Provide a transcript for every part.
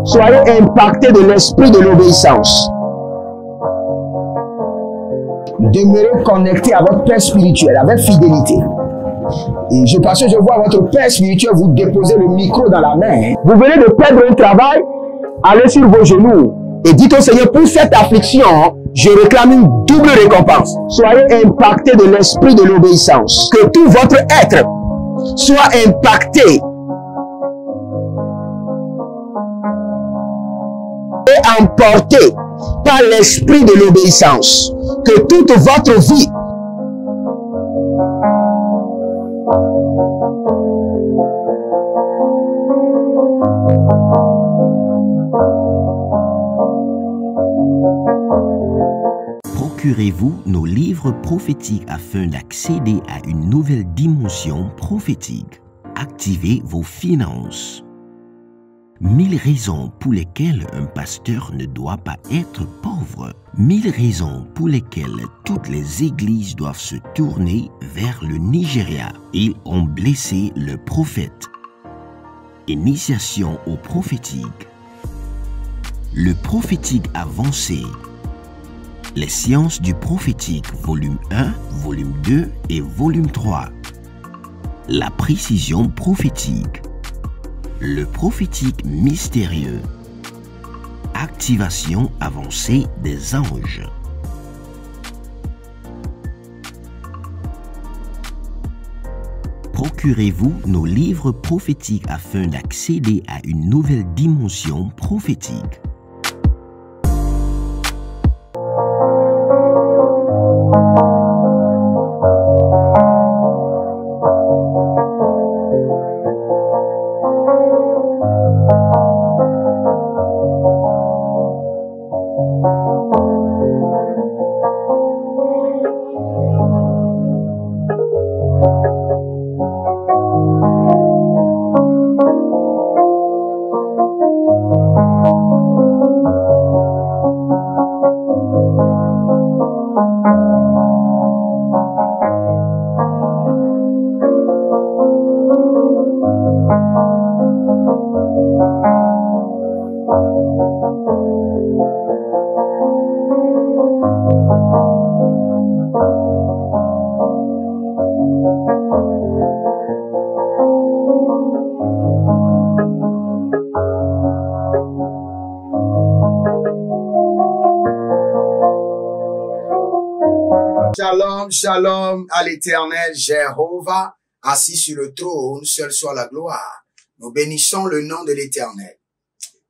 Soyez impactés de l'esprit de l'obéissance. Demeurez connectés à votre Père spirituel avec fidélité. Et parce que je vois votre Père spirituel vous déposer le micro dans la main. Vous venez de perdre un travail, allez sur vos genoux et dites au Seigneur, pour cette affliction, je réclame une double récompense. Soyez impactés de l'esprit de l'obéissance. Que tout votre être soit impacté et emporté par l'esprit de l'obéissance. Que toute votre vie Procurez-vous nos livres prophétiques afin d'accéder à une nouvelle dimension prophétique. Activez vos finances. 1000 raisons pour lesquelles un pasteur ne doit pas être pauvre. 1000 raisons pour lesquelles toutes les églises doivent se tourner vers le Nigeria. Ils ont blessé le prophète. Initiation au prophétique. Le prophétique avancé. Les sciences du prophétique, volume 1, volume 2 et volume 3. La précision prophétique. Le prophétique mystérieux. Activation avancée des anges. Procurez-vous nos livres prophétiques afin d'accéder à une nouvelle dimension prophétique. Shalom, shalom à l'Éternel Jéhovah, assis sur le trône, seul soit la gloire. Nous bénissons le nom de l'Éternel.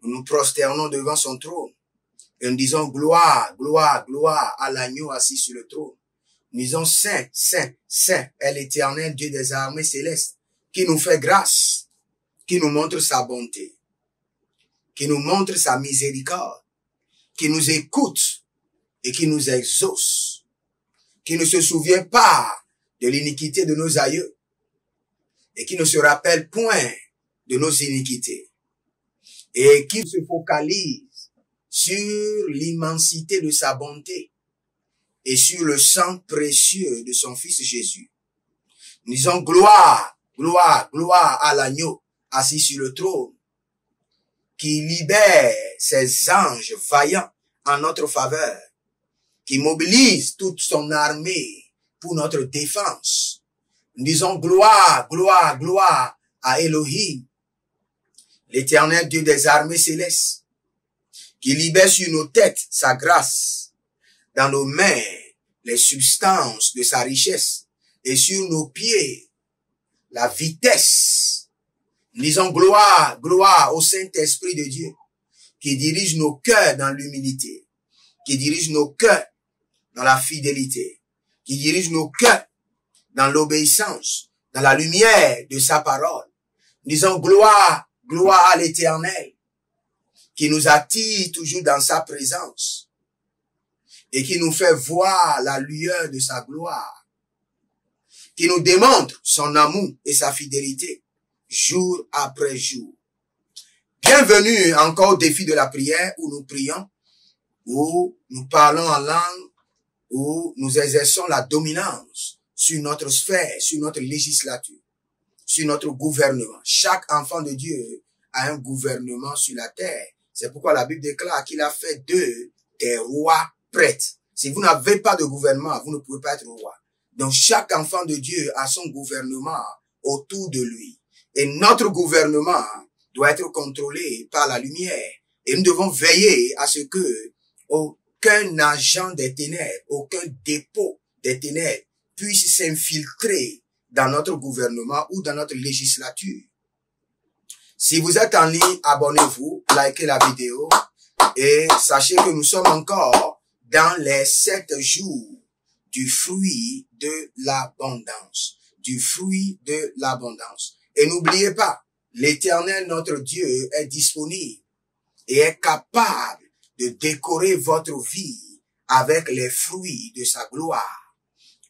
Nous nous prosternons devant son trône et nous disons gloire, gloire, gloire à l'agneau assis sur le trône. Nous disons saint, saint, saint est l'Éternel Dieu des armées célestes qui nous fait grâce, qui nous montre sa bonté, qui nous montre sa miséricorde, qui nous écoute et qui nous exauce, qui ne se souvient pas de l'iniquité de nos aïeux et qui ne se rappelle point de nos iniquités et qui se focalise sur l'immensité de sa bonté et sur le sang précieux de son Fils Jésus. Nous disons gloire, gloire, gloire à l'agneau assis sur le trône qui libère ses anges vaillants en notre faveur, qui mobilise toute son armée pour notre défense. Nous disons gloire, gloire, gloire à Elohim, l'Éternel Dieu des armées célestes, qui libère sur nos têtes sa grâce, dans nos mains les substances de sa richesse, et sur nos pieds la vitesse. Nous disons gloire, gloire au Saint-Esprit de Dieu, qui dirige nos cœurs dans l'humilité, qui dirige nos cœurs dans la fidélité, qui dirige nos cœurs dans l'obéissance, dans la lumière de sa parole. Nous disons gloire, gloire à l'Éternel, qui nous attire toujours dans sa présence et qui nous fait voir la lueur de sa gloire, qui nous démontre son amour et sa fidélité jour après jour. Bienvenue encore au défi de la prière où nous prions, où nous parlons en langue, où nous exerçons la dominance sur notre sphère, sur notre législature. sur notre gouvernement. Chaque enfant de Dieu a un gouvernement sur la terre. C'est pourquoi la Bible déclare qu'il a fait d'eux des rois prêtres. Si vous n'avez pas de gouvernement, vous ne pouvez pas être roi. Donc chaque enfant de Dieu a son gouvernement autour de lui. Et notre gouvernement doit être contrôlé par la lumière. Et nous devons veiller à ce que aucun agent des ténèbres, aucun dépôt des ténèbres puisse s'infiltrer dans notre gouvernement ou dans notre législature. Si vous êtes en ligne, abonnez-vous, likez la vidéo et sachez que nous sommes encore dans les 7 jours du fruit de l'abondance. Du fruit de l'abondance. Et n'oubliez pas, l'Éternel, notre Dieu, est disponible et est capable de décorer votre vie avec les fruits de sa gloire.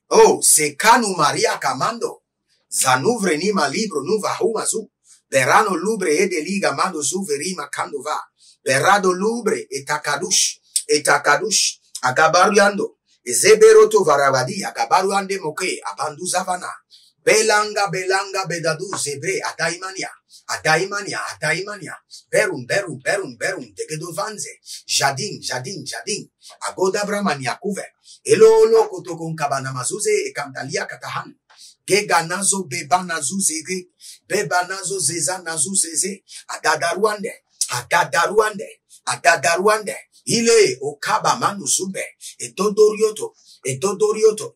Oh, c'est Kanu Maria Kamando. Zanouvre ni ma libro nuva humazu. Berano lubre e de liga mando zuverima kandova. Berado lubre et takadush. Agabaruando. Ezeberoto varavadi. Agabaruande moke. Abandu zavana. Belanga bedadu zebre adaimania. Adaimania. Berum. Degedovanze. Jadin. Agoda bramania couvert. Elolo kotokon kabana mazuze e kantalia katahan. Geganazo bebanazo zege. Bebanazo zeza nazo zeze. Agadaruande. Ile okaba manu sube. Etodorioto.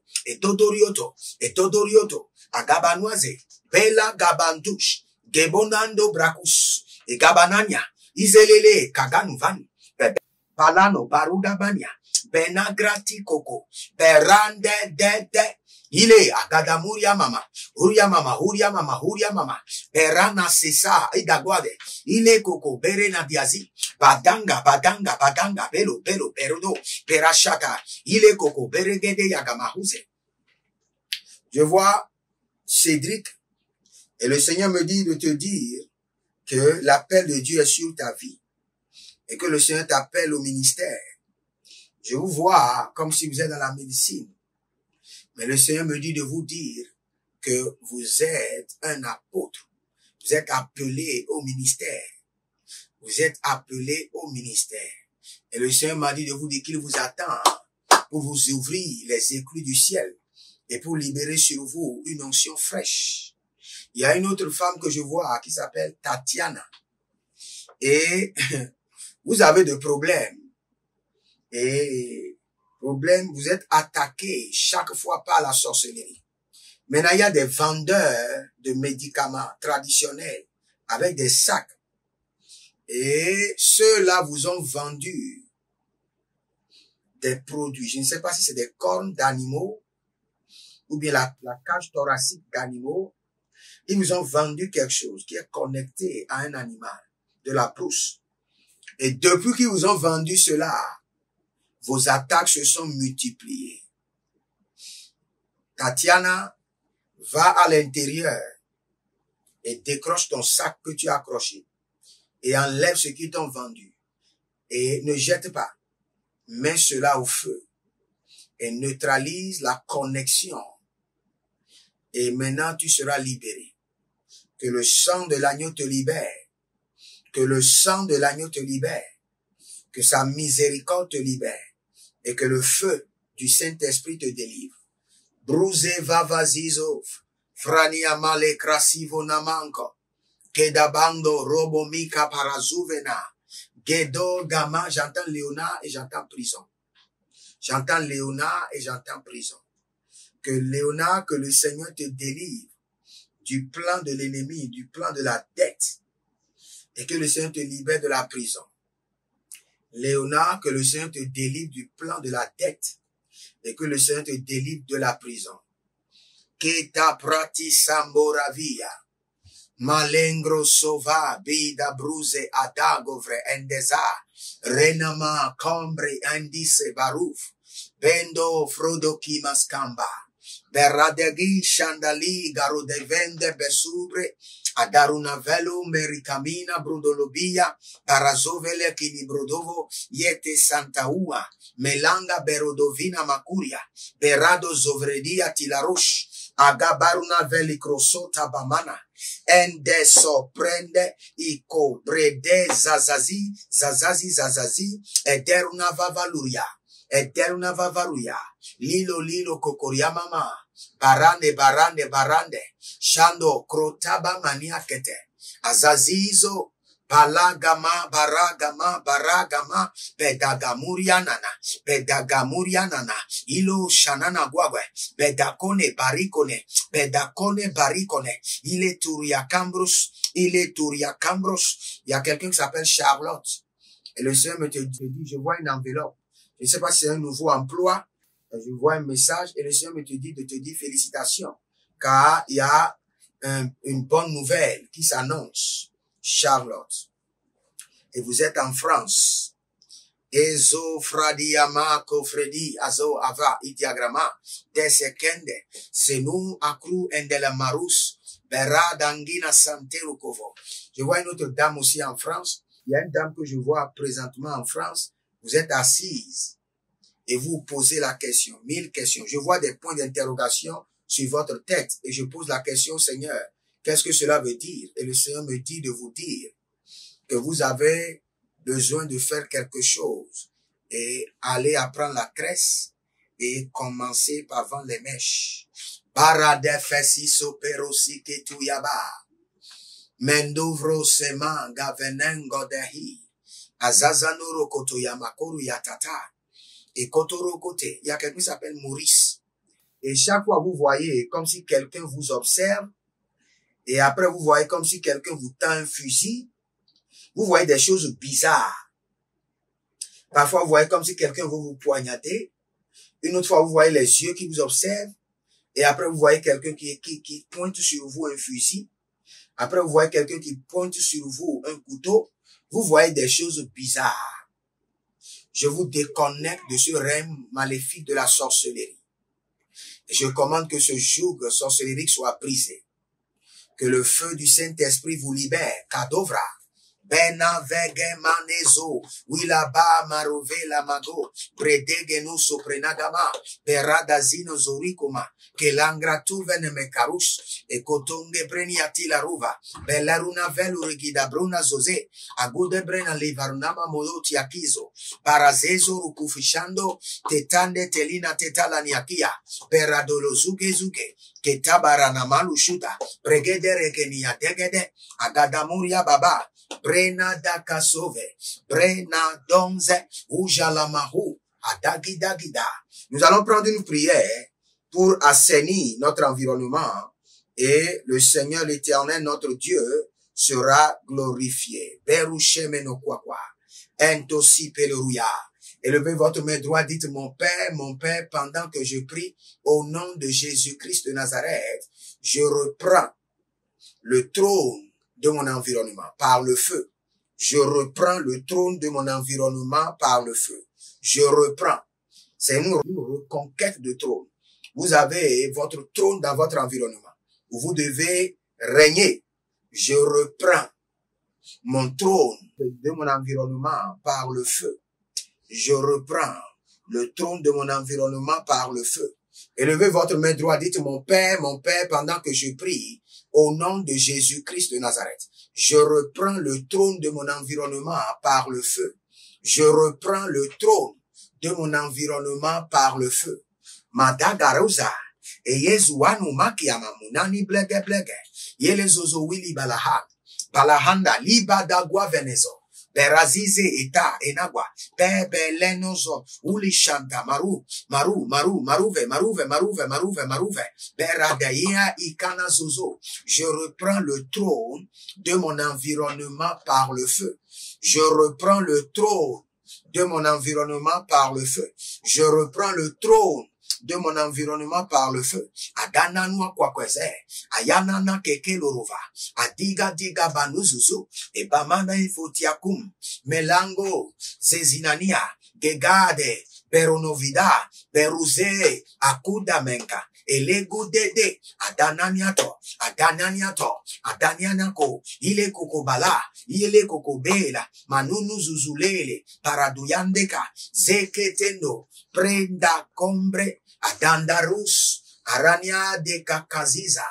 Agabanuaze. Bela gabantush. Gebonando brakus. Egabanania. Izelele kaganuvan. Palano barugabania. Benagrati koko. Berande de. Ile agadamuria mama. Huria mama. Berana sesa idagwade. Ile koko berena diazi. Badanga. Belo, perodo. Perashaka. Ile koko beregede yagamahuse. Je vois Cédric et le Seigneur me dit de te dire que l'appel de Dieu est sur ta vie et que le Seigneur t'appelle au ministère. Je vous vois comme si vous êtes dans la médecine. Mais le Seigneur me dit de vous dire que vous êtes un apôtre. Vous êtes appelé au ministère. Vous êtes appelé au ministère. Et le Seigneur m'a dit de vous dire qu'il vous attend pour vous ouvrir les écluses du ciel et pour libérer sur vous une onction fraîche. Il y a une autre femme que je vois qui s'appelle Tatiana. Et vous avez des problèmes. Et vous êtes attaqué chaque fois par la sorcellerie. Maintenant, il y a des vendeurs de médicaments traditionnels avec des sacs. Et ceux-là vous ont vendu des produits. Je ne sais pas si c'est des cornes d'animaux ou bien la cage thoracique d'animaux. Ils vous ont vendu quelque chose qui est connecté à un animal, de la brousse. Et depuis qu'ils vous ont vendu cela, vos attaques se sont multipliées. Tatiana, va à l'intérieur et décroche ton sac que tu as accroché et enlève ce qu'ils t'ont vendu. Et ne jette pas. Mets cela au feu et neutralise la connexion. Et maintenant, tu seras libéré. Que le sang de l'agneau te libère. Que le sang de l'agneau te libère. Que sa miséricorde te libère. Et que le feu du Saint-Esprit te délivre. Bruze vavazizo. Frania male crasivo namanko. Kedabando robo mika parazuvena. Gedo gama. J'entends Léonard et j'entends prison. J'entends Léonard et j'entends prison. Que Léonard, que le Seigneur te délivre du plan de l'ennemi, du plan de la dette, et que le Seigneur te libère de la prison. Léonard, que le Seigneur te délivre du plan de la dette, et que le Seigneur te délivre de la prison. Keta prati samboravia, malengro sova, bida bruse adagovre endeza, renama combre indice barouf, bendo frodo kimaskamba. Beradegi chandali garo de vende besubre adaruna velo mericamina brudolobia parazovele kini brodovo yete santaua melanga berodovina macuria berado zovredia tilarosh Agabaruna velikroso tabamana. Ende sorprende iko brede zazazi, zazazi, ederuna vavaluria, ederuna vavaruya, lilo kokoria mama, barande, shando krotaba maniakete, azazizo, baragama, pedagamuria nana, ilo shanana guagwe, pedakone barikone, il est Touria Cambros. Il y a quelqu'un qui s'appelle Charlotte. Et le Seigneur me dit, je vois une enveloppe. Je ne sais pas si c'est un nouveau emploi. Je vois un message et le Seigneur me dit de te dire félicitations. Car il y a une bonne nouvelle qui s'annonce. Charlotte. Et vous êtes en France. Ezo fradiama kofredi azo ava itiagrama desekende senu akru endela marus bera dangina santero kovo. Je vois une autre dame aussi en France. Il y a une dame que je vois présentement en France. Vous êtes assise et vous posez la question, 1000 questions. Je vois des points d'interrogation sur votre tête et je pose la question, Seigneur, qu'est-ce que cela veut dire? Et le Seigneur me dit de vous dire que vous avez besoin de faire quelque chose et aller apprendre la crèche et commencer par vendre les mèches. Barade fessi soperosi ketuyaba. Mendovro sema gavenengo dehi. Azazanoro kotoyamakoru yatata. Et kotoro kote. Il y a quelqu'un qui s'appelle Maurice. Et chaque fois vous voyez comme si quelqu'un vous observe. Et après vous voyez comme si quelqu'un vous tend un fusil. Vous voyez des choses bizarres. Parfois, vous voyez comme si quelqu'un veut vous poignarder. Une autre fois, vous voyez les yeux qui vous observent. Et après, vous voyez quelqu'un qui pointe sur vous un fusil. Après, vous voyez quelqu'un qui pointe sur vous un couteau. Vous voyez des choses bizarres. Je vous déconnecte de ce règne maléfique de la sorcellerie. Et je commande que ce joug sorcellerique soit brisé. Que le feu du Saint-Esprit vous libère. Kadovra. Bena vege manezo, wilaba marove la mago, predege no soprenagama, berada zino zorikoma, que langra tu vene me carus, e kotonge breniati la ruva, belaruna velu regida bruna zoze, agude brena livarunama moloti akizo, barazezo rukufishando, tetande telina tetala niakia, beradolo zuge, que tabarana malushuta, pregede rekenia degede, agadamuria baba, Brena dakasove, brena donze, ujalamahu, adagidagida. Nous allons prendre une prière pour assainir notre environnement et le Seigneur l'Éternel, notre Dieu, sera glorifié. Berushemeno kwakwa, entosi peluya. Élevez votre main droite, dites mon Père, pendant que je prie au nom de Jésus-Christ de Nazareth, je reprends le trône de mon environnement par le feu. Je reprends le trône de mon environnement par le feu. Je reprends. C'est une reconquête de trône. Vous avez votre trône dans votre environnement où vous devez régner. Je reprends mon trône de mon environnement par le feu. Je reprends le trône de mon environnement par le feu. Élevez votre main droite, dites mon Père, pendant que je prie, au nom de Jésus-Christ de Nazareth. Je reprends le trône de mon environnement par le feu. Je reprends le trône de mon environnement par le feu. Madagarosa, et Yezuanu makiama munani blege, Yelezozo wili balahanda liba dagua venezo. Berazize eta enagua, bebe lenozo, uli shanta maruve, beradeia ikana zozo. Je reprends le trône de mon environnement par le feu. Je reprends le trône de mon environnement par le feu. Je reprends le trône de mon environnement par le feu. Adananua kwakweze, ayanana keke lorova, diga banuzuzu, e bamana ifotiakum, melango, zezinania, gegade, beronovida, beruze, akuda menka, elegu dede, adanianako, ile kokobala, ile kokobela, manunu zuzulele, paraduyandeka, zeketendo, prenda combre, adandarus, Arania de Kakaziza,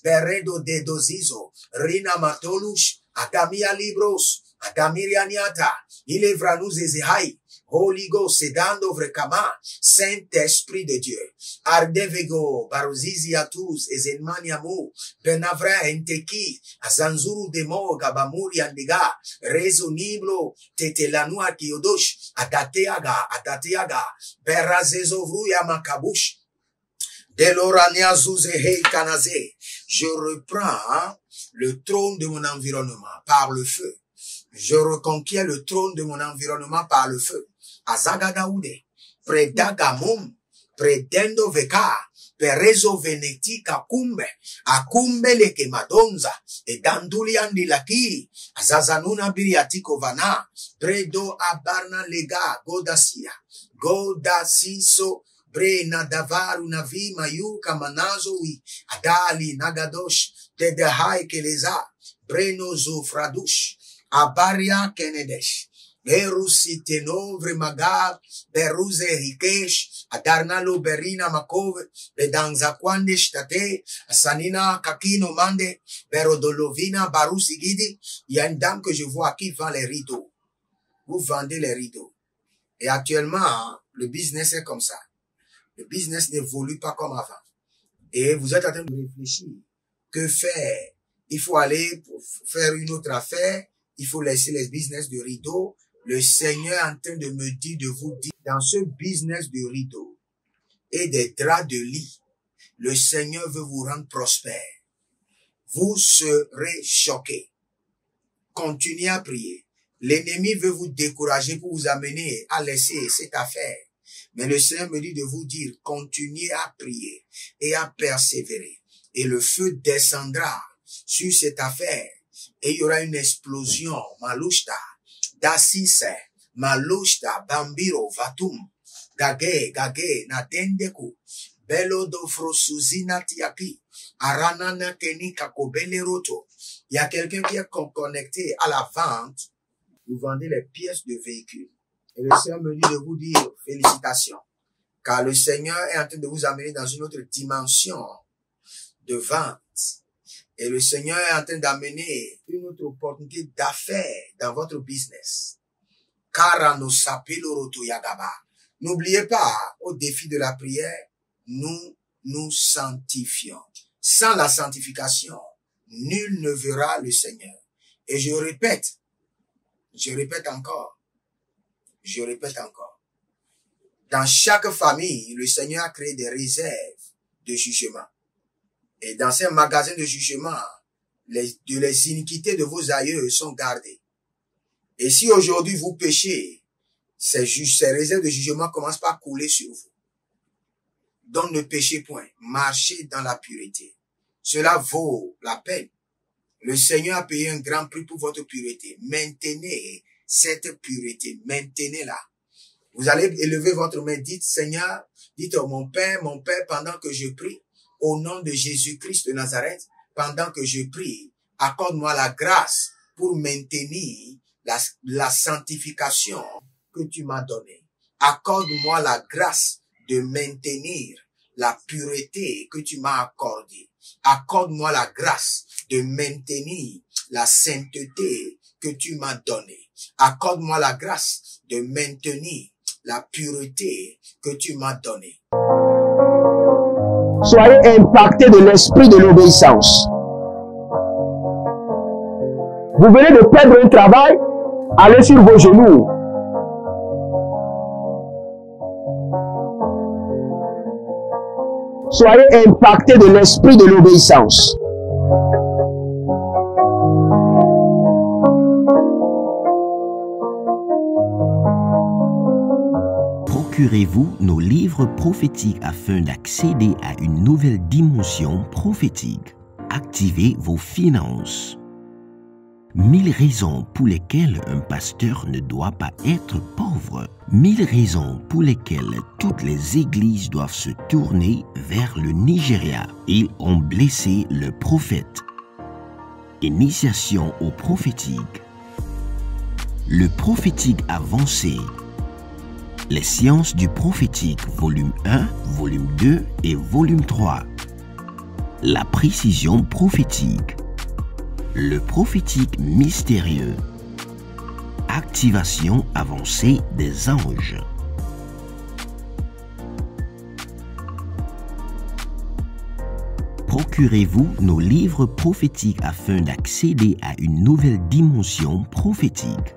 Beredo de Dozizo, Rina Matolush, Atamia Libros, Atamirianiata, Ilevranus Ezehai, Holy Ghost, Sedando Vrekama, Saint-Esprit de Dieu, Ardevego, Baruziziatus, Ezenmaniamu, Benavra Enteki, Azanzuru Demo, Gabamuri Andiga, Rezo Niblo, Tetelanua Kiodosh, Atateaga, Berazezo Yamakabush, Delorania Zuzehei Kanaze. Je reprends le trône de mon environnement par le feu. Je reconquiers le trône de mon environnement par le feu. Azagadaoude, Predagamum, Predendo Veka, Perezo Veneti Kakumbe, Akumbe Leke Madonza, et Danduliandi Laki, Azazanuna Biriatiko Vana, Predo Abarna Lega, Godasiso, Bre Nadavaru Navi Mayu Kamanazo wi Adali Nagadosh Tedehai Keleza Breno Zofradush Abaria Kenedesh Erusiteno Vremagar Beruze Rikesh Adarnalo Berina Makove Bedanza Kwande Shtate Sanina Kakino Mande Berodolovina Barusigidi. Il y a une dame que je vois qui vend les rideaux. Vous vendez les rideaux. Et actuellement, le business est comme ça. Le business n'évolue pas comme avant. Et vous êtes en train de réfléchir. Que faire? Il faut aller pour faire une autre affaire. Il faut laisser les business de rideau. Le Seigneur est en train de me dire, de vous dire, dans ce business de rideau et des draps de lit, le Seigneur veut vous rendre prospère. Vous serez choqués. Continuez à prier. L'ennemi veut vous décourager pour vous amener à laisser cette affaire. Mais le Seigneur me dit de vous dire, continuez à prier et à persévérer. Et le feu descendra sur cette affaire. Et il y aura une explosion. Malushta, Dasise, Malushta, Bambiro, Vatum, Gage, Nadendeku, Belo dofro Suzina Tiaki, Aranana Kenika Kobele Roto. Il y a quelqu'un qui est connecté à la vente. Vous vendez les pièces de véhicules. Et le Seigneur me dit de vous dire félicitations, car le Seigneur est en train de vous amener dans une autre dimension de vente. Et le Seigneur est en train d'amener une autre opportunité d'affaires dans votre business. N'oubliez pas, au défi de la prière, nous nous sanctifions. Sans la sanctification, nul ne verra le Seigneur. Et je répète encore, dans chaque famille, le Seigneur a créé des réserves de jugement. Et dans ces magasins de jugement, les iniquités de vos aïeux sont gardées. Et si aujourd'hui vous péchez, ces réserves de jugement commencent par couler sur vous. Donc ne péchez point, marchez dans la pureté. Cela vaut la peine. Le Seigneur a payé un grand prix pour votre pureté. Maintenez cette pureté, maintenez-la. Vous allez élever votre main, dites Seigneur, dites mon Père, pendant que je prie, au nom de Jésus-Christ de Nazareth, pendant que je prie, accorde-moi la grâce pour maintenir la sanctification que tu m'as donnée. Accorde-moi la grâce de maintenir la pureté que tu m'as accordée. Accorde-moi la grâce de maintenir la sainteté que tu m'as donnée. Accorde-moi la grâce de maintenir la pureté que tu m'as donnée. Soyez impactés de l'esprit de l'obéissance. Vous venez de perdre un travail, allez sur vos genoux. Soyez impactés de l'esprit de l'obéissance. Procurez-vous nos livres prophétiques afin d'accéder à une nouvelle dimension prophétique. Activez vos finances. 1000 raisons pour lesquelles un pasteur ne doit pas être pauvre. 1000 raisons pour lesquelles toutes les églises doivent se tourner vers le Nigeria. Ils ont blessé le prophète. Initiation au prophétique. Le prophétique avancé. Les sciences du prophétique, volume 1, volume 2 et volume 3. La précision prophétique. Le prophétique mystérieux. Activation avancée des anges. Procurez-vous nos livres prophétiques afin d'accéder à une nouvelle dimension prophétique.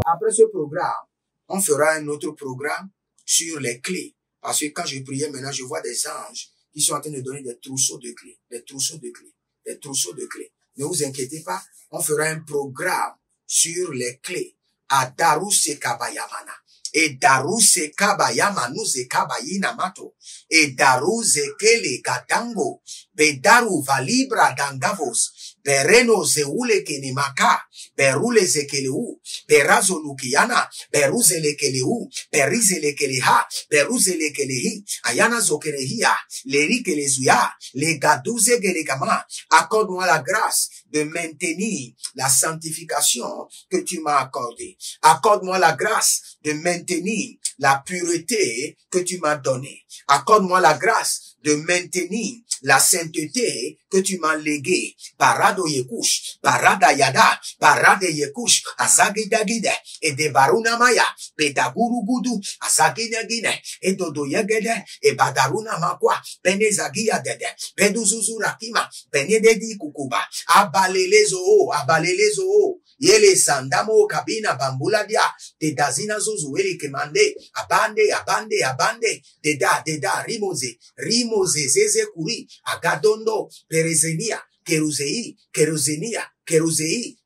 Après ce programme, on fera un autre programme sur les clés. Parce que quand je priais maintenant, je vois des anges qui sont en train de donner des trousseaux de clés, des trousseaux de clés, des trousseaux de clés. Ne vous inquiétez pas, on fera un programme sur les clés à Daruse Kabayamana. Et Daruse Kabayama nous Kabayina Mato. Et Daruse Kele Gadango. Bedaru Valibra Dangavos. Bereno Zeule Kenimaka. Berule Zekeleu. Berazo Lukiana. Beruze Lekeleu. Berize Lekeleha. Beruze Lekelehi. Ayana Zokerehia. Leri Kelezuya. Les Gadouze Gelegama. Accorde-moi la grâce de maintenir la sanctification que tu m'as accordée. Accorde-moi la grâce de maintenir la pureté que tu m'as donnée. Accorde-moi la grâce de maintenir la sainteté que tu m'as léguée. Parado Yekush, Parada Yada, Parade Yekush, Asagidagide, et de Baruna Maya, Pedaguru Gudu, Asagidagine, et Dodo Yegede, et Badaruna Makwa, Benezagia Dede, Beduzuzurakima, Benededi Kukuba, Abalelezo, Abalelezo, Yele Sandamo Kabina Bambuladia, de Dazina Zuzueli Kemande, Abande, Deda, Rimoze, Zeze Kuri, Agadondo, Perezenia, Keruzenia,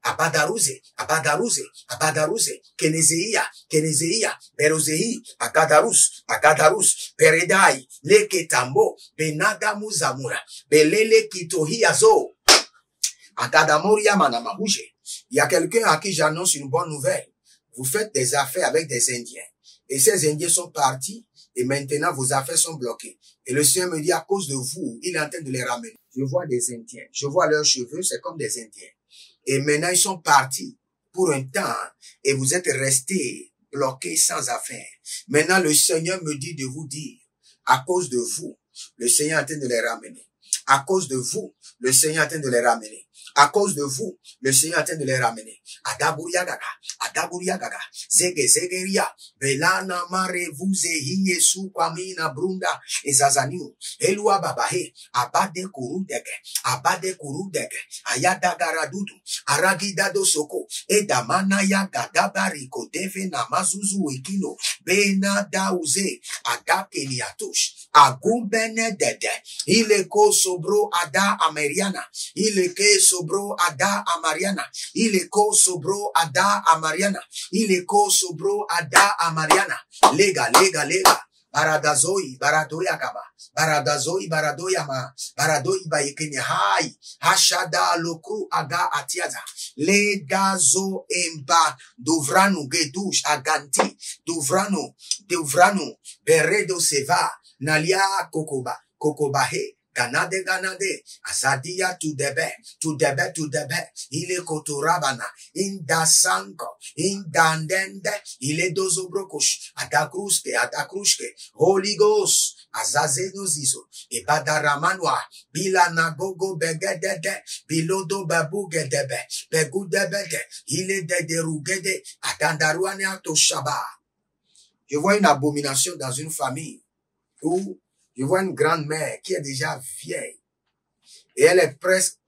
Abadaruze, Kenezeia, Berozei, Agadarus, Peredai, Leketambo, Benadamu Zamura, Belele Kitohiazo, Agadamoria Manamahuje. Il y a quelqu'un à qui j'annonce une bonne nouvelle. Vous faites des affaires avec des Indiens. Et ces Indiens sont partis et maintenant vos affaires sont bloquées. Et le Seigneur me dit à cause de vous, il est en train de les ramener. Je vois des Indiens. Je vois leurs cheveux, c'est comme des Indiens. Et maintenant ils sont partis pour un temps et vous êtes restés bloqués sans affaires. Maintenant le Seigneur me dit de vous dire, à cause de vous, le Seigneur est en train de les ramener. À cause de vous, le Seigneur est en train de les ramener. À cause de vous, le Seigneur est en train de les ramener. Adaburiagaga, Zegeria, Belana Mare Vuzehi Yesu Kwamina Brunda, Ezazaniu, Elua Babahe, Abade Kurudege, Ayadagaradudu, Aragidado Soko, Edamanaya Gadabariko, Deve Namazuzu Ekino, Bena Dauze, Adakeniatush, Agumbene Dede, Ileko Sobro Ada Ameriana, Ileke Sobro Ada Amariana, Ileko Sobro Ada Amariana, Ileko Sobro Ada Amariana, Lega, Baradazoi, Baradoyakaba, Baradoyama, Baradoi Baikenya Hai, Hashada Lokru Aga Atiaza, Ledazo Emba, Duvranu Gedush Aganti, Duvranu, Beredo Seva, Nalia Kokobahe, Ganade, ganade. Azadia to debe. Il est kotorabana. Indasanko. Indandende. Il est dozobrokosh. Atakrushke. Holy Ghost. Azazenozizo. Ebadaramanwa. Bilanagogo begedede. Bilodo babugedebe. Begudebede. Il est de Atandaruane atoshaba. Je vois une abomination dans une famille où je vois une grande-mère qui est déjà vieille et elle est presque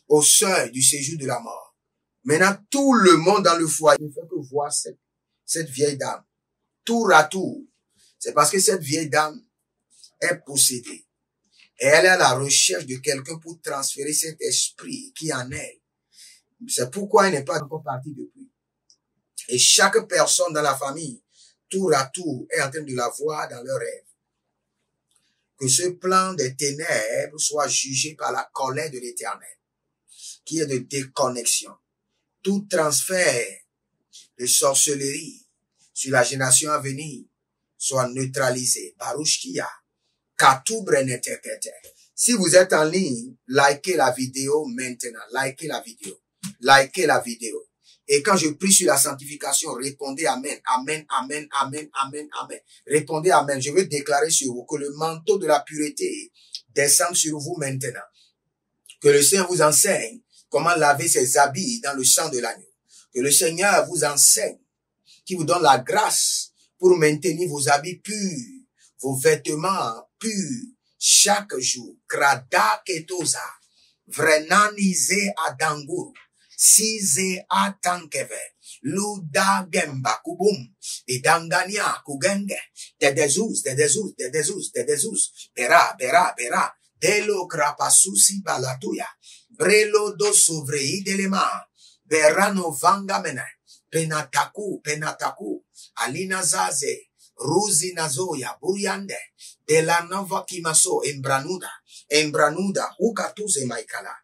au seuil du séjour de la mort. Maintenant, tout le monde dans le foyer ne fait que voir cette vieille dame. Tour à tour. C'est parce que cette vieille dame est possédée. Et elle est à la recherche de quelqu'un pour transférer cet esprit qui est en elle. C'est pourquoi elle n'est pas encore partie depuis. Et chaque personne dans la famille, tour à tour, est en train de la voir dans leur rêve. Que ce plan des ténèbres soit jugé par la colère de l'Éternel, qui est de déconnexion. Tout transfert de sorcellerie sur la génération à venir soit neutralisé. Barushkia, Katubrenetekete. Si vous êtes en ligne, likez la vidéo maintenant. Likez la vidéo. Likez la vidéo. Et quand je prie sur la sanctification, répondez Amen, Amen, Amen, Amen, Amen, Amen. Répondez Amen. Je veux déclarer sur vous que le manteau de la pureté descende sur vous maintenant. Que le Seigneur vous enseigne comment laver ses habits dans le sang de l'agneau. Que le Seigneur vous enseigne, qui vous donne la grâce pour maintenir vos habits purs, vos vêtements purs, chaque jour. Krada ketosa, vrenanize adangur. Size atankeve, luda gemba kubum, idangania kugenge, dedezus, bera, delo krapasusi balatuya, brelo do sovrei delema, berano vangamene, penataku, alina zaze, ruzi nazoya, buriande, de la nova kimaso, embranuda, ukatuze maikala.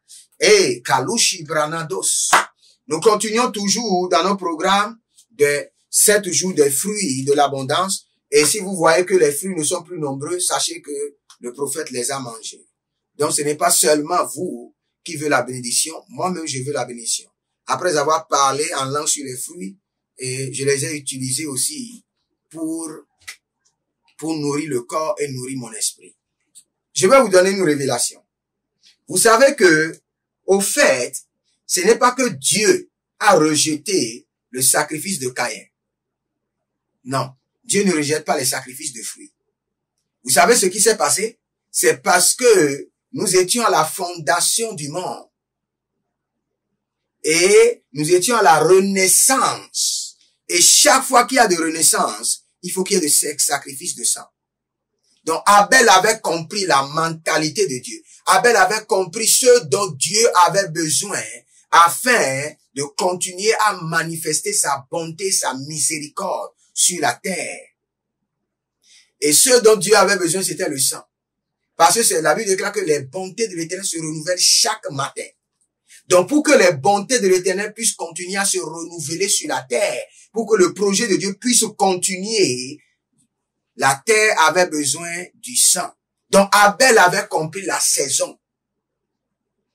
Et Kalushi Branados. Nous continuons toujours dans nos programmes de 7 jours des fruits de l'abondance. Et si vous voyez que les fruits ne sont plus nombreux, sachez que le prophète les a mangés. Donc ce n'est pas seulement vous qui veut la bénédiction, moi-même je veux la bénédiction. Après avoir parlé en langue sur les fruits, et je les ai utilisés aussi pour nourrir le corps et nourrir mon esprit. Je vais vous donner une révélation. Vous savez que au fait, ce n'est pas que Dieu a rejeté le sacrifice de Caïn. Non, Dieu ne rejette pas les sacrifices de fruits. Vous savez ce qui s'est passé? C'est parce que nous étions à la fondation du monde. Et nous étions à la renaissance. Et chaque fois qu'il y a de renaissance, il faut qu'il y ait de sacrifice de sang. Donc Abel avait compris la mentalité de Dieu. Abel avait compris ce dont Dieu avait besoin afin de continuer à manifester sa bonté, sa miséricorde sur la terre. Et ce dont Dieu avait besoin, c'était le sang. Parce que la Bible déclare que les bontés de l'Éternel se renouvellent chaque matin. Donc pour que les bontés de l'Éternel puissent continuer à se renouveler sur la terre, pour que le projet de Dieu puisse continuer, la terre avait besoin du sang. Donc Abel avait compris la saison.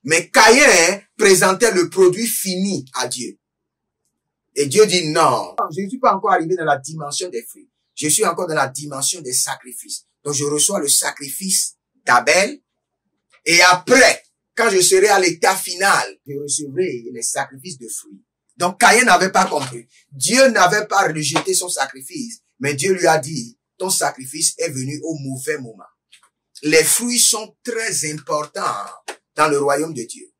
Mais Caïn présentait le produit fini à Dieu. Et Dieu dit non. Je ne suis pas encore arrivé dans la dimension des fruits. Je suis encore dans la dimension des sacrifices. Donc je reçois le sacrifice d'Abel. Et après, quand je serai à l'état final, je recevrai les sacrifices de fruits. Donc Caïn n'avait pas compris. Dieu n'avait pas rejeté son sacrifice. Mais Dieu lui a dit, ton sacrifice est venu au mauvais moment. Les fruits sont très importants dans le royaume de Dieu.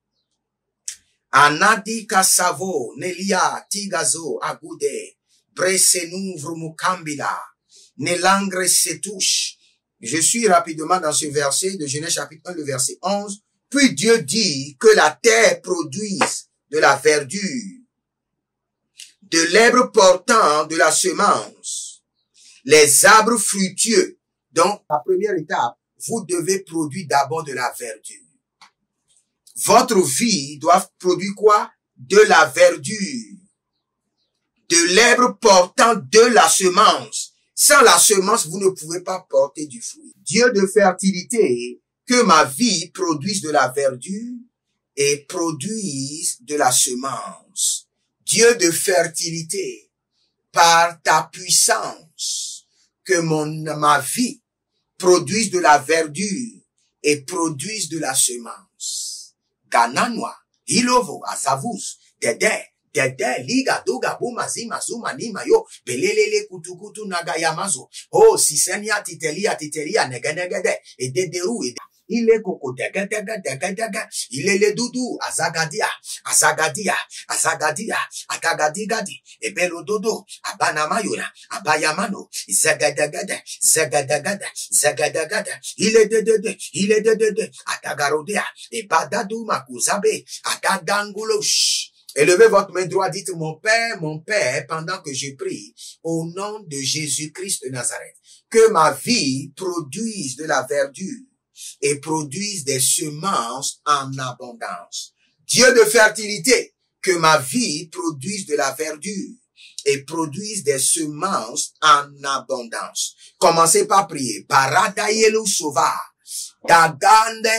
Anadi kasavo, nelia, tigazo, agude, bresenu, vrumukambila, nelangre setouche. Je suis rapidement dans ce verset de Genèse chapitre 1, le verset 11. Puis Dieu dit que la terre produise de la verdure, de l'herbe portant de la semence, les arbres fructueux. Donc, la première étape, vous devez produire d'abord de la verdure. Votre vie doit produire quoi? De la verdure. De l'herbe portant de la semence. Sans la semence, vous ne pouvez pas porter du fruit. Dieu de fertilité que ma vie produise de la verdure et produise de la semence. Dieu de fertilité, par ta puissance, que ma vie produise de la verdure et produise de la semence. Gananwa, Ilovo, Azavus, Dede, Liga, Doga, Buma, Zima, Zuma, Nima, Yo, Belelele, Kutukutu, Nagayamazo, Oh, Sisenia, Titelia, Negenegede, et Dederu, et il est coco, dega, il est le doudou, Azagadia, Atagadigadi, et Belo Dodo, Abanamayura, Abayamano, Zagadagada, il est de, Atagarodea, et Badadou, Makuzabe, Atadangulosh. Élevez votre main droite, dites mon Père, pendant que je prie, au nom de Jésus-Christ de Nazareth, que ma vie produise de la verdure et produise des semences en abondance. Dieu de fertilité, que ma vie produise de la verdure et produise des semences en abondance. Commencez par prier. Paradayelu sova, dagande,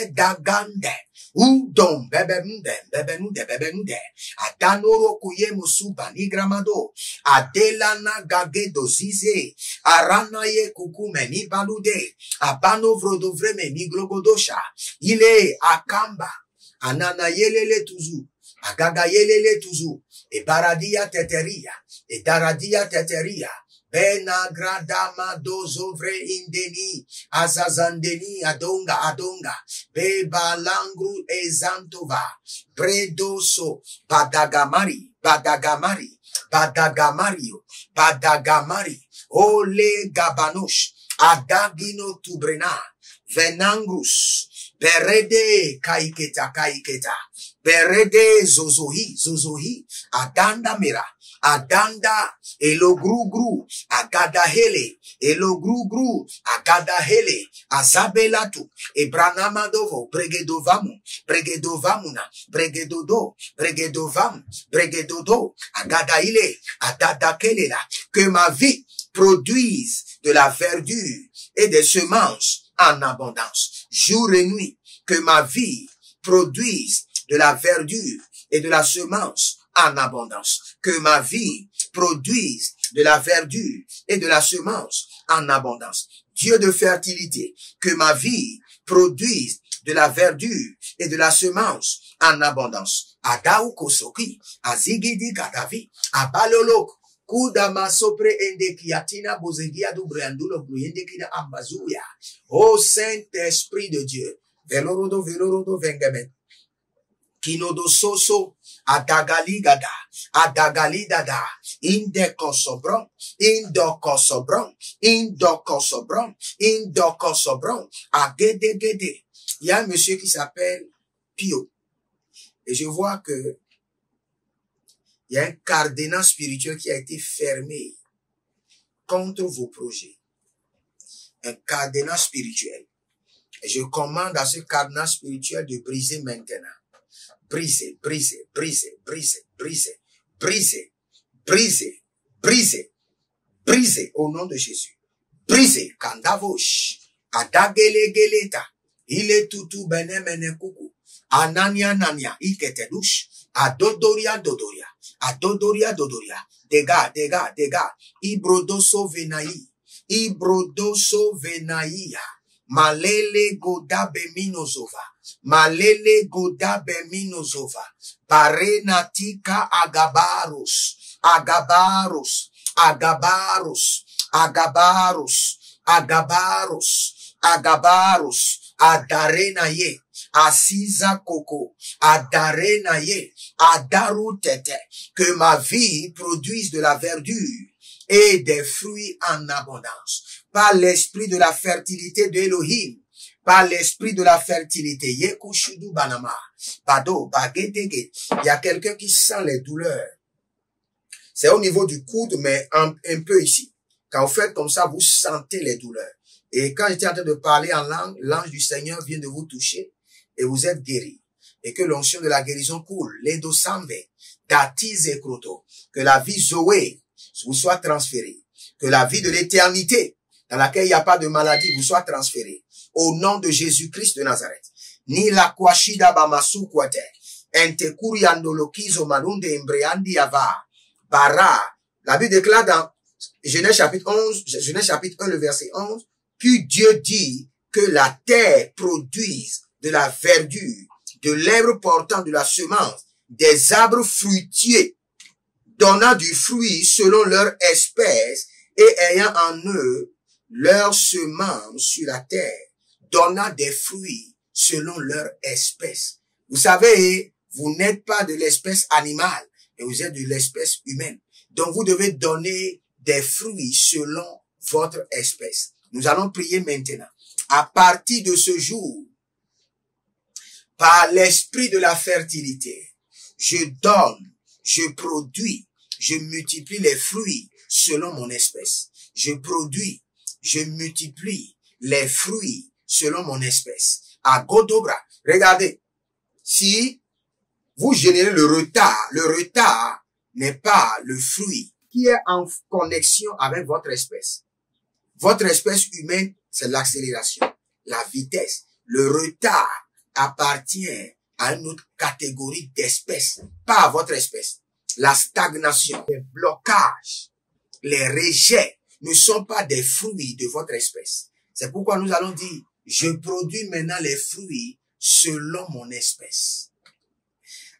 udom, bebenude, atanoro kuye musuba, nigramado, adelana gagedo zize, aranaye kukume, ni balude, abano vrodovre ni glogodosha, ile akamba, anana yelele tuzu, agaga yelele tuzu, e baradia teteria, e daradia teteria, Benagradama dozovre indeni, azazandeni adonga, bebalangru ezantova, bredoso, badagamari, ole gabanosh, adagino tubrena, venangrus, berede kaiketa, berede zozohi, adanda mira, adanda, elo gru, agada hele, elo gru, agada hele, azabelatu, ebranamandovo, bregedovamuna, bregedodo, agada ile, adada kelela, que ma vie produise de la verdure et des semences en abondance, jour et nuit, que ma vie produise de la verdure et de la semence en abondance, que ma vie produise de la verdure et de la semence en abondance. Dieu de fertilité, que ma vie produise de la verdure et de la semence en abondance. Adao kosoki, azigidi kadavi, abalolok, kudama sopre endekiatina bozegia du breandulo bluyendekina ambazuya. Ô Saint-Esprit de Dieu, velorodo vengemen, kinodo soso, adagalidada, indokosobron, agedegede. Il y a un monsieur qui s'appelle Pio. Et je vois que il y a un cadenas spirituel qui a été fermé contre vos projets. Un cadenas spirituel. Et je commande à ce cadenas spirituel de briser maintenant. Briser au nom de Jésus. Briser, kandavosh, adagelegeleta, ile tutu benemene kuku, anania, iketedush, adodoria, dega, ibrodoso venaia, malele goda beminozova, parenatika agabaros, adarenaye, asiza koko, adarenaye, adarutete, que ma vie produise de la verdure et des fruits en abondance, par l'esprit de la fertilité de Elohim, par l'esprit de la fertilité. Yekushudu banama, bado, bagedege. Il y a quelqu'un qui sent les douleurs. C'est au niveau du coude, mais un peu ici. Quand vous faites comme ça, vous sentez les douleurs. Et quand j'étais en train de parler en langue, l'ange du Seigneur vient de vous toucher et vous êtes guéri. Et que l'onction de la guérison coule. Les dos sambe, datize et croto. Que la vie Zoé vous soit transférée. Que la vie de l'éternité, dans laquelle il n'y a pas de maladie, vous soit transférée. au nom de Jésus-Christ de Nazareth. Ni la kwashida bamasu kwate. Entekuri andolokizo malunde embreandi ava. Bara. La Bible déclare dans Genèse chapitre 1, le verset 11. Puis Dieu dit que la terre produise de la verdure, de l'herbe portant de la semence, des arbres fruitiers, donnant du fruit selon leur espèce et ayant en eux leur semence sur la terre, donnant des fruits selon leur espèce. Vous savez, vous n'êtes pas de l'espèce animale, mais vous êtes de l'espèce humaine. Donc vous devez donner des fruits selon votre espèce. Nous allons prier maintenant. À partir de ce jour, par l'esprit de la fertilité, je donne, je produis, je multiplie les fruits selon mon espèce. Je produis, je multiplie les fruits selon mon espèce. À Godobra, regardez, si vous générez le retard n'est pas le fruit qui est en connexion avec votre espèce. Votre espèce humaine, c'est l'accélération, la vitesse. Le retard appartient à une autre catégorie d'espèces, pas à votre espèce. La stagnation, les blocages, les rejets ne sont pas des fruits de votre espèce. C'est pourquoi nous allons dire, je produis maintenant les fruits selon mon espèce.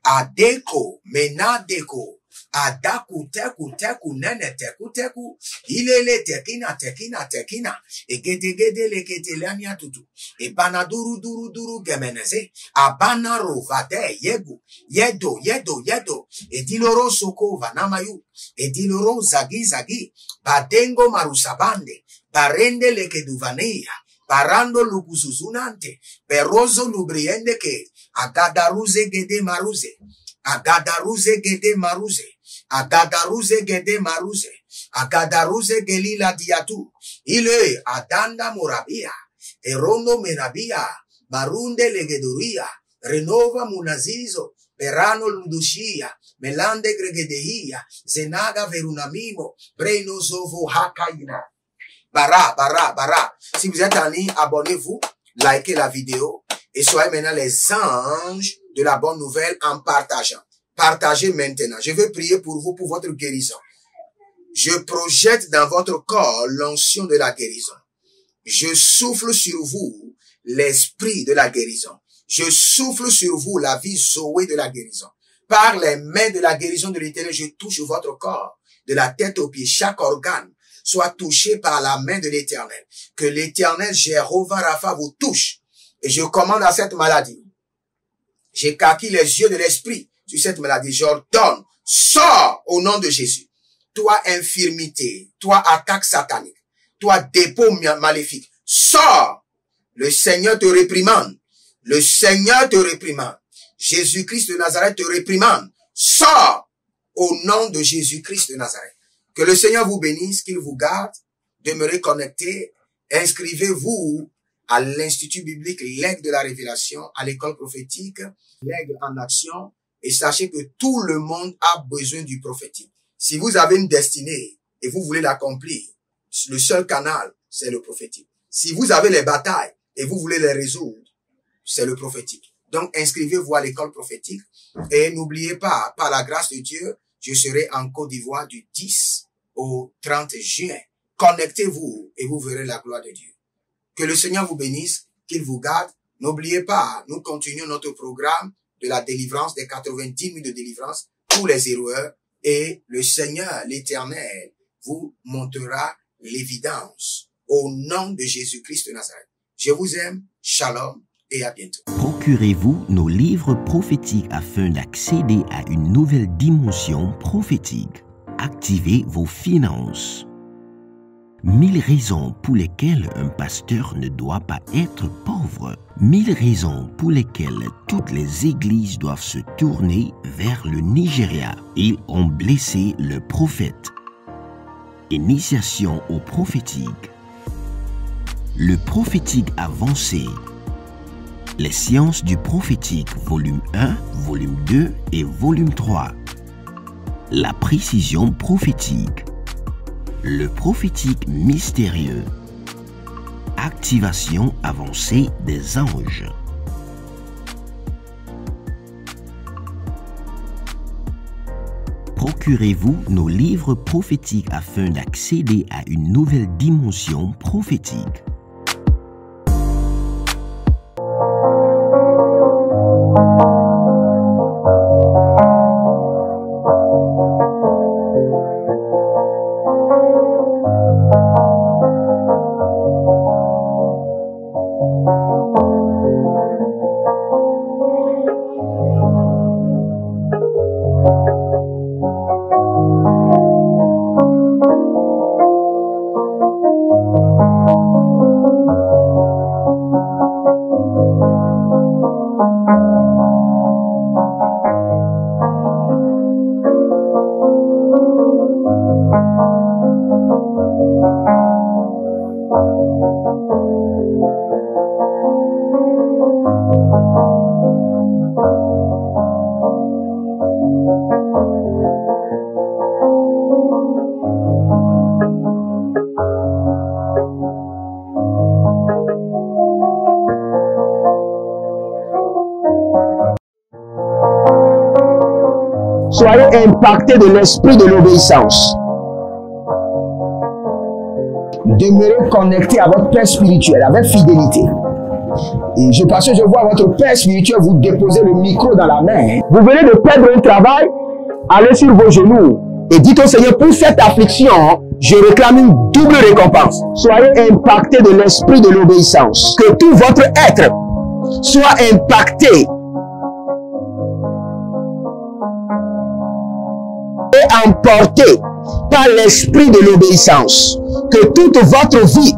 Adeko, menadeko, adaku, teku, nene, teku, ilele, tekina, egedegede, leketelania tutu, ebanaduru, gemeneze, abanaro, vade, yegu, yedo, ediloro soko, vanamayu, ediloro, zagi, badengo marusabande, barende lekeduvania, barando lukuzuzunante, berozo lubriende ke, agadaruze gede maruze, agadaruze gelila diatu, ile adanda morabia, erondo merabia, barunde legeduria, renova munazizo, perano ludushia, melande gregedehia, zenaga verunamimo, breno zovo hakaina. Bara. Si vous êtes en ligne, abonnez-vous, likez la vidéo et soyez maintenant les anges de la bonne nouvelle en partageant. Partagez maintenant. Je veux prier pour vous, pour votre guérison. Je projette dans votre corps l'onction de la guérison. Je souffle sur vous l'esprit de la guérison. Je souffle sur vous la vie Zoé de la guérison. Par les mains de la guérison de l'Éternel, je touche votre corps, de la tête aux pieds, chaque organe soit touché par la main de l'Éternel. Que l'Éternel, Jéhovah Rapha, vous touche. Et je commande à cette maladie. J'écarquille les yeux de l'esprit sur cette maladie. J'ordonne, sors au nom de Jésus. Toi, infirmité, toi, attaque satanique, toi, dépôt maléfique, sors. Le Seigneur te réprimande. Le Seigneur te réprimande. Jésus-Christ de Nazareth te réprimande. Sors au nom de Jésus-Christ de Nazareth. Que le Seigneur vous bénisse, qu'il vous garde. Demeurez connectés. Inscrivez-vous à l'Institut biblique L'Aigle de la Révélation, à l'école prophétique, L'Aigle en action. Et sachez que tout le monde a besoin du prophétique. Si vous avez une destinée et vous voulez l'accomplir, le seul canal, c'est le prophétique. Si vous avez les batailles et vous voulez les résoudre, c'est le prophétique. Donc, inscrivez-vous à l'école prophétique et n'oubliez pas, par la grâce de Dieu, je serai en Côte d'Ivoire du 10 au 30 juin. Connectez-vous et vous verrez la gloire de Dieu. Que le Seigneur vous bénisse, qu'il vous garde. N'oubliez pas, nous continuons notre programme de la délivrance, des 90 000 de délivrance pour les erreurs. Et le Seigneur, l'Éternel, vous montrera l'évidence au nom de Jésus-Christ de Nazareth. Je vous aime, shalom et à bientôt. Procurez-vous nos livres prophétiques afin d'accéder à une nouvelle dimension prophétique. Activez vos finances. 1000 raisons pour lesquelles un pasteur ne doit pas être pauvre. 1000 raisons pour lesquelles toutes les églises doivent se tourner vers le Nigeria. Ils ont blessé le prophète. Initiation au prophétique. Le prophétique avancé. Les sciences du prophétique, volume 1, volume 2 et volume 3. La précision prophétique. Le prophétique mystérieux. Activation avancée des anges. Procurez-vous nos livres prophétiques afin d'accéder à une nouvelle dimension prophétique. Soyez impactés de l'esprit de l'obéissance. Demeurez connectés à votre Père spirituel avec fidélité. Et parce que je vois votre Père spirituel vous déposer le micro dans la main. Vous venez de perdre un travail, allez sur vos genoux et dites au Seigneur, pour cette affliction, je réclame une double récompense. Soyez impactés de l'esprit de l'obéissance. Que tout votre être soit impacté et emporté par l'esprit de l'obéissance. Que toute votre vie